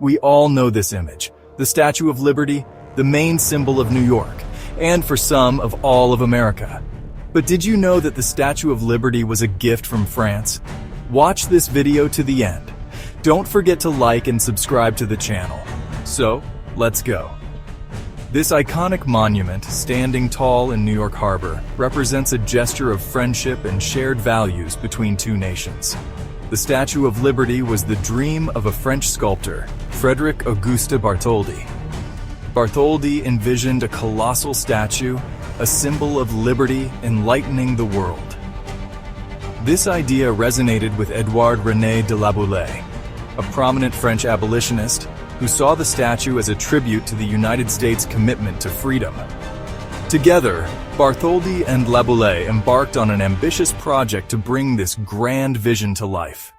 We all know this image, the Statue of Liberty, the main symbol of New York, and for some of all of America. But did you know that the Statue of Liberty was a gift from France? Watch this video to the end. Don't forget to like and subscribe to the channel. So, let's go. This iconic monument, standing tall in New York Harbor, represents a gesture of friendship and shared values between two nations. The Statue of Liberty was the dream of a French sculptor, Frédéric Auguste Bartholdi. Bartholdi envisioned a colossal statue, a symbol of liberty enlightening the world. This idea resonated with Édouard René de La Boulaye, a prominent French abolitionist who saw the statue as a tribute to the United States' commitment to freedom. Together, Bartholdi and La Boulaye embarked on an ambitious project to bring this grand vision to life.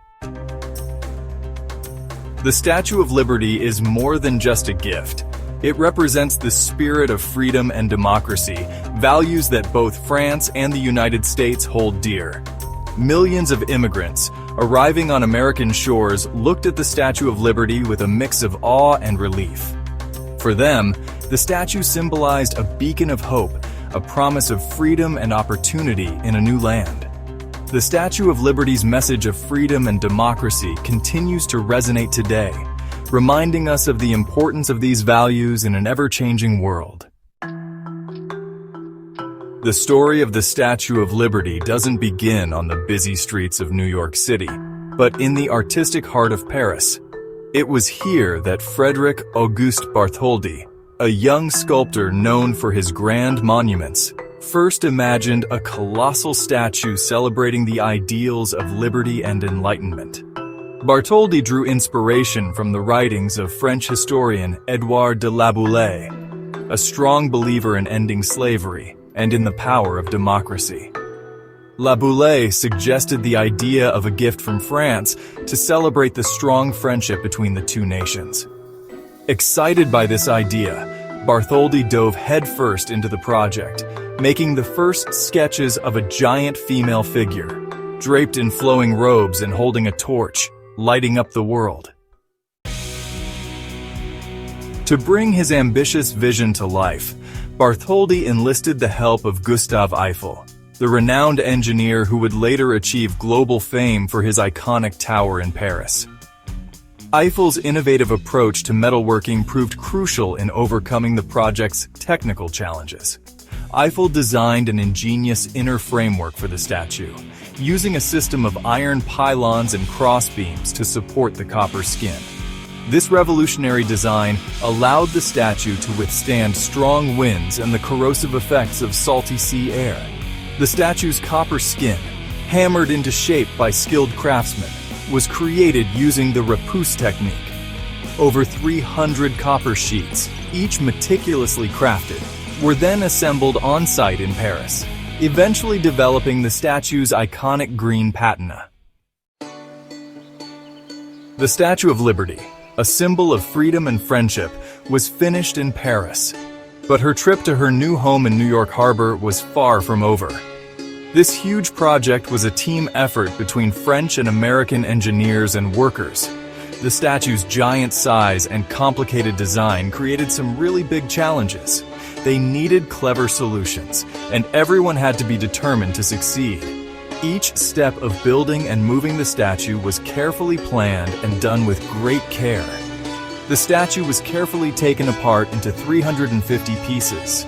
The Statue of Liberty is more than just a gift. It represents the spirit of freedom and democracy, values that both France and the United States hold dear. Millions of immigrants arriving on American shores looked at the Statue of Liberty with a mix of awe and relief. For them, the statue symbolized a beacon of hope, a promise of freedom and opportunity in a new land. The Statue of Liberty's message of freedom and democracy continues to resonate today, reminding us of the importance of these values in an ever-changing world. The story of the Statue of Liberty doesn't begin on the busy streets of New York City, but in the artistic heart of Paris. It was here that Frédéric Auguste Bartholdi, a young sculptor known for his grand monuments, first imagined a colossal statue celebrating the ideals of liberty and enlightenment. Bartholdi drew inspiration from the writings of French historian Édouard de La Boulaye, a strong believer in ending slavery and in the power of democracy. La Boulaye suggested the idea of a gift from France to celebrate the strong friendship between the two nations. Excited by this idea, Bartholdi dove headfirst into the project, making the first sketches of a giant female figure, draped in flowing robes and holding a torch, lighting up the world. To bring his ambitious vision to life, Bartholdi enlisted the help of Gustave Eiffel, the renowned engineer who would later achieve global fame for his iconic tower in Paris. Eiffel's innovative approach to metalworking proved crucial in overcoming the project's technical challenges. Eiffel designed an ingenious inner framework for the statue, using a system of iron pylons and crossbeams to support the copper skin. This revolutionary design allowed the statue to withstand strong winds and the corrosive effects of salty sea air. The statue's copper skin, hammered into shape by skilled craftsmen, was created using the repousse technique. Over 300 copper sheets, each meticulously crafted, were then assembled on-site in Paris, eventually developing the statue's iconic green patina. The Statue of Liberty, a symbol of freedom and friendship, was finished in Paris. But her trip to her new home in New York Harbor was far from over. This huge project was a team effort between French and American engineers and workers. The statue's giant size and complicated design created some really big challenges. They needed clever solutions, and everyone had to be determined to succeed. Each step of building and moving the statue was carefully planned and done with great care. The statue was carefully taken apart into 350 pieces.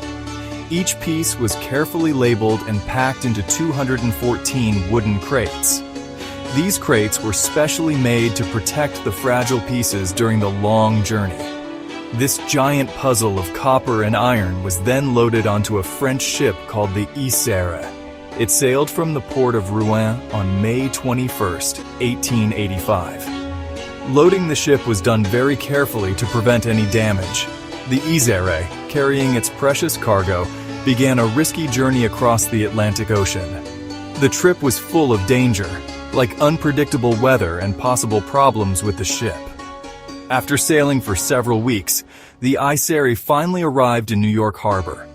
Each piece was carefully labeled and packed into 214 wooden crates. These crates were specially made to protect the fragile pieces during the long journey. This giant puzzle of copper and iron was then loaded onto a French ship called the Isère. It sailed from the port of Rouen on May 21, 1885. Loading the ship was done very carefully to prevent any damage. The Isère, carrying its precious cargo, began a risky journey across the Atlantic Ocean. The trip was full of danger, like unpredictable weather and possible problems with the ship. After sailing for several weeks, the Isère finally arrived in New York Harbor.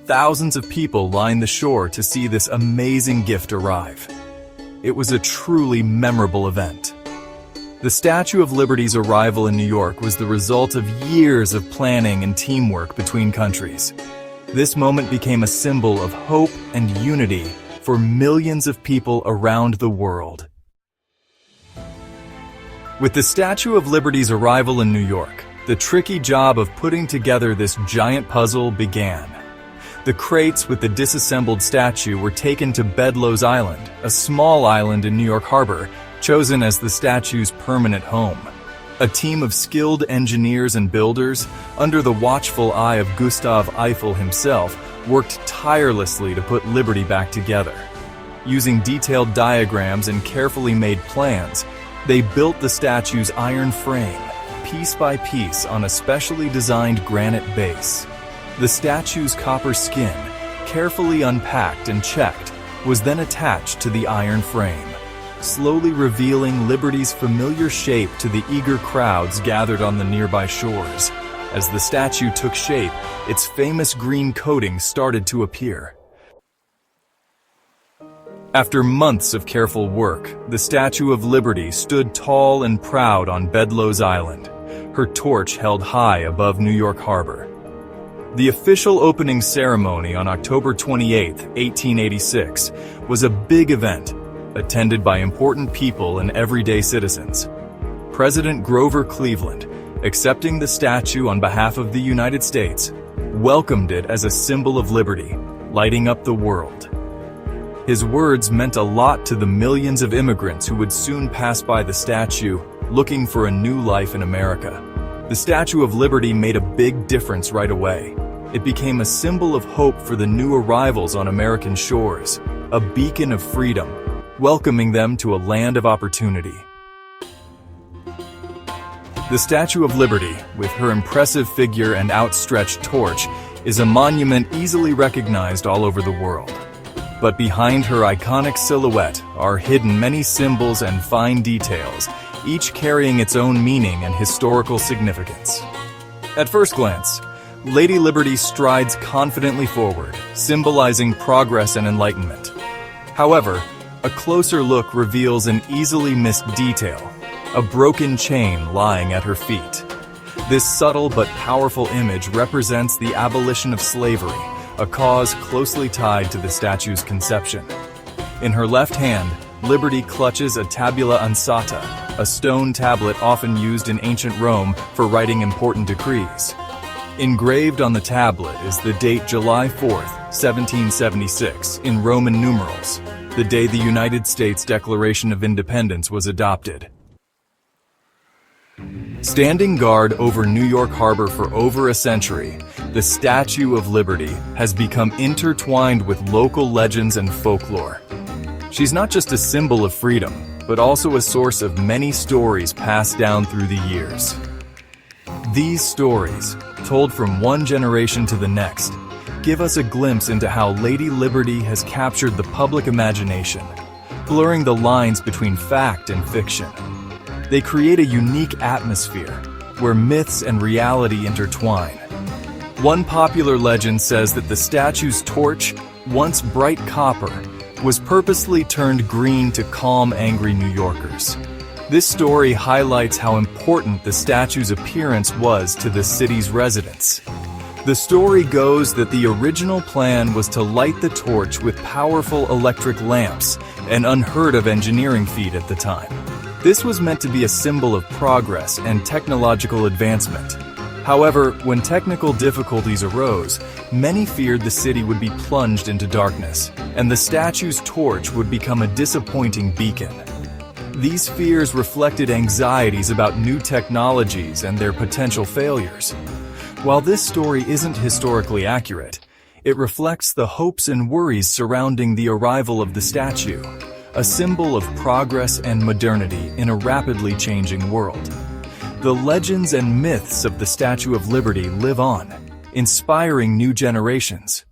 Thousands of people lined the shore to see this amazing gift arrive. It was a truly memorable event. The Statue of Liberty's arrival in New York was the result of years of planning and teamwork between countries. This moment became a symbol of hope and unity for millions of people around the world. With the Statue of Liberty's arrival in New York, the tricky job of putting together this giant puzzle began. The crates with the disassembled statue were taken to Bedloe's Island, a small island in New York Harbor, chosen as the statue's permanent home. A team of skilled engineers and builders, under the watchful eye of Gustav Eiffel himself, worked tirelessly to put Liberty back together. Using detailed diagrams and carefully made plans, they built the statue's iron frame, piece by piece on a specially designed granite base. The statue's copper skin, carefully unpacked and checked, was then attached to the iron frame, slowly revealing Liberty's familiar shape to the eager crowds gathered on the nearby shores. As the statue took shape, its famous green coating started to appear. After months of careful work, the Statue of Liberty stood tall and proud on Bedloe's Island, her torch held high above New York Harbor. The official opening ceremony on October 28, 1886, was a big event, attended by important people and everyday citizens. President Grover Cleveland, accepting the statue on behalf of the United States, welcomed it as a symbol of liberty, lighting up the world. His words meant a lot to the millions of immigrants who would soon pass by the statue, looking for a new life in America. The Statue of Liberty made a big difference right away. It became a symbol of hope for the new arrivals on American shores, a beacon of freedom, welcoming them to a land of opportunity. The Statue of Liberty, with her impressive figure and outstretched torch, is a monument easily recognized all over the world. But behind her iconic silhouette are hidden many symbols and fine details, each carrying its own meaning and historical significance. At first glance, Lady Liberty strides confidently forward, symbolizing progress and enlightenment. However, a closer look reveals an easily missed detail, a broken chain lying at her feet. This subtle but powerful image represents the abolition of slavery, a cause closely tied to the statue's conception. In her left hand, Liberty clutches a tabula ansata, a stone tablet often used in ancient Rome for writing important decrees. Engraved on the tablet is the date July 4th, 1776, in Roman numerals, the day the United States Declaration of Independence was adopted. Standing guard over New York Harbor for over a century, the Statue of Liberty has become intertwined with local legends and folklore. She's not just a symbol of freedom, but also a source of many stories passed down through the years. These stories, told from one generation to the next, give us a glimpse into how Lady Liberty has captured the public imagination, blurring the lines between fact and fiction. They create a unique atmosphere where myths and reality intertwine. One popular legend says that the statue's torch, once bright copper, was purposely turned green to calm angry New Yorkers. This story highlights how important the statue's appearance was to the city's residents. The story goes that the original plan was to light the torch with powerful electric lamps, an unheard-of engineering feat at the time. This was meant to be a symbol of progress and technological advancement. However, when technical difficulties arose, many feared the city would be plunged into darkness, and the statue's torch would become a disappointing beacon. These fears reflected anxieties about new technologies and their potential failures. While this story isn't historically accurate, it reflects the hopes and worries surrounding the arrival of the statue, a symbol of progress and modernity in a rapidly changing world. The legends and myths of the Statue of Liberty live on, inspiring new generations.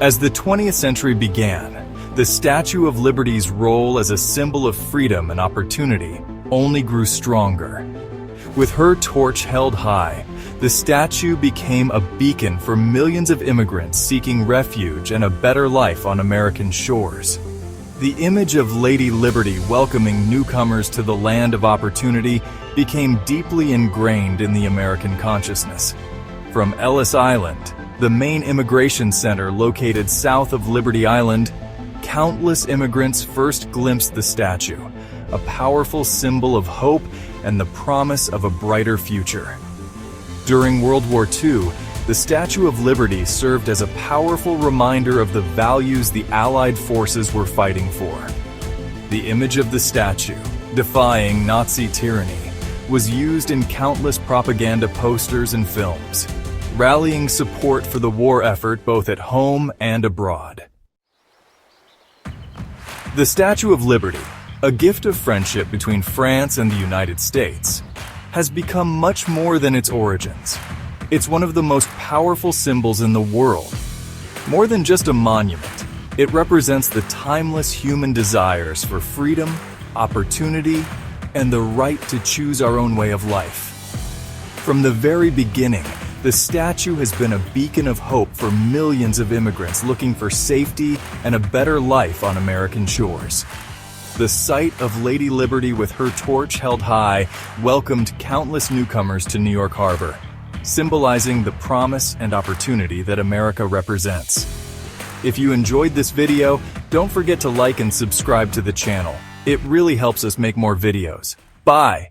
As the 20th century began, the Statue of Liberty's role as a symbol of freedom and opportunity only grew stronger. With her torch held high, the statue became a beacon for millions of immigrants seeking refuge and a better life on American shores. The image of Lady Liberty welcoming newcomers to the land of opportunity became deeply ingrained in the American consciousness. From Ellis Island, the main immigration center located south of Liberty Island, countless immigrants first glimpsed the statue, a powerful symbol of hope and the promise of a brighter future. During World War II, the Statue of Liberty served as a powerful reminder of the values the Allied forces were fighting for. The image of the statue, defying Nazi tyranny, was used in countless propaganda posters and films, rallying support for the war effort both at home and abroad. The Statue of Liberty, a gift of friendship between France and the United States, has become much more than its origins. It's one of the most powerful symbols in the world. More than just a monument, it represents the timeless human desires for freedom, opportunity, and the right to choose our own way of life. From the very beginning, the statue has been a beacon of hope for millions of immigrants looking for safety and a better life on American shores. The sight of Lady Liberty with her torch held high welcomed countless newcomers to New York Harbor, symbolizing the promise and opportunity that America represents. If you enjoyed this video, don't forget to like and subscribe to the channel. It really helps us make more videos. Bye!